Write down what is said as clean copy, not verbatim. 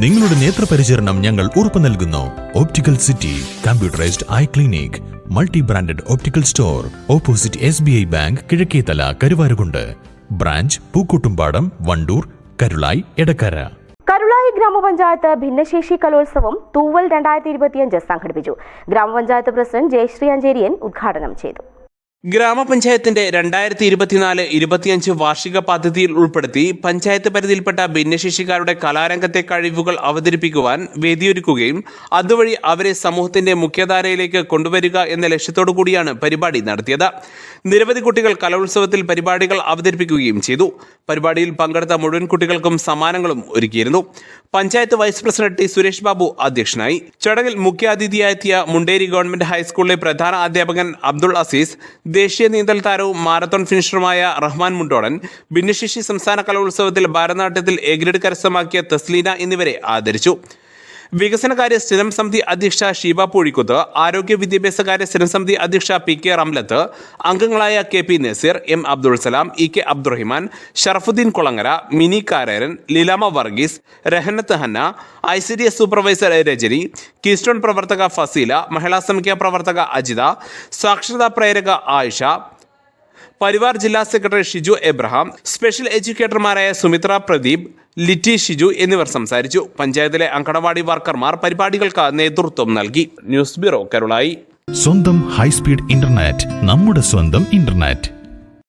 നിങ്ങളുടെ നേത്രപരിചരണം ഞങ്ങൾ ഉറപ്പു നൽകുന്നു. Optical city computerised eye clinic, multi branded optical store, opposite SBI bank, Kizhakkethala, Karuvarakundu. Branch Pookkottumpadam, Wandoor, Karulai, Edakkara. Karulai ഗ്രാമപഞ്ചായത്ത് ഭിന്നശേഷി കലോത്സവം തൂവൽ 2025 സംഘടിപ്പിച്ചു. ഗ്രാമപഞ്ചായത്ത് പ്രസിഡന്റ് ജയശ്രീ അഞ്ചേരിയൻ ഉദ്ഘാടനം ചെയ്തു. ഗ്രാമപഞ്ചായത്തിന്റെ 2024-25 വാർഷിക പദ്ധതിയിൽ ഉൾപ്പെടുത്തി പഞ്ചായത്ത് പരിധിയിൽപ്പെട്ട ഭിന്നശേഷിക്കാരുടെ കലാരംഗത്തെ കഴിവുകൾ അവതരിപ്പിക്കുവാൻ വേദിയൊരുക്കുകയും അതുവഴി അവരെ സമൂഹത്തിന്റെ മുഖ്യധാരയിലേക്ക് കൊണ്ടുവരിക എന്ന ലക്ഷ്യത്തോടു കൂടിയാണ് പരിപാടി നടത്തിയത്. നിരവധി കുട്ടികൾ കലോത്സവത്തിൽ പരിപാടികൾ അവതരിപ്പിക്കുകയും ചെയ്തു. പരിപാടിയിൽ പങ്കെടുത്ത മുഴുവൻ കുട്ടികൾക്കും സമ്മാനങ്ങളും ഒരുക്കിയിരുന്നു. Panchayat vice president T Suresh Babu അധ്യക്ഷനായി. ചടങ്ങിൽ മുഖ്യാതിഥിയായെത്തിയ മുണ്ടേരി ഗവൺമെന്റ് ഹൈസ്കൂളിലെ പ്രധാന അധ്യാപകൻ അബ്ദുൾ അസീസ്, ദേശീയ നീന്തൽ താരവും മാരത്തോൺ ഫിനിഷറുമായ റഹ്മാൻ മുണ്ടോടൻ, ഭിന്നശേഷി സംസ്ഥാന കലോത്സവത്തിൽ ഭാരതനാട്യത്തിൽ എ ഗ്രേഡ് കരസ്ഥമാക്കിയ തസ്ലീന എന്നിവരെ ആദരിച്ചു. വികസനകാര്യ സ്ഥിരം സമിതി അധ്യക്ഷ ഷീബ പൂഴിക്കുത്ത്, ആരോഗ്യ വിദ്യാഭ്യാസകാര്യ സ്ഥിരം സമിതി അധ്യക്ഷ PK റംലത്ത്, അംഗങ്ങളായ KP Naseer, M Abdul Salam, EK Abdurahiman, Sharafudheen Kulangara, Mini Karan, Leelama Varghese, Rahanath Hanna, ICDS supervisor Rajani, keystone പ്രവർത്തക ഫസീല, മഹിളാ സമിതി പ്രവർത്തക അജിത, സാക്ഷരതാ പ്രേരക ആയിഷ, പരിവാർ ജില്ലാ സെക്രട്ടറി ഷിജു എബ്രഹാം, സ്പെഷ്യൽ എഡ്യൂക്കേറ്റർമാരായ സുമിത്ര പ്രദീപ്, ലിറ്റി ഷിജു എന്നിവർ സംസാരിച്ചു. പഞ്ചായത്തിലെ അങ്കണവാടി വർക്കർമാർ പരിപാടികൾക്ക് നേതൃത്വം നൽകി. News bureau, Karulai. സ്വന്തം ഹൈസ്പീഡ് ഇന്റർനെറ്റ്, നമ്മുടെ സ്വന്തം ഇന്റർനെറ്റ്.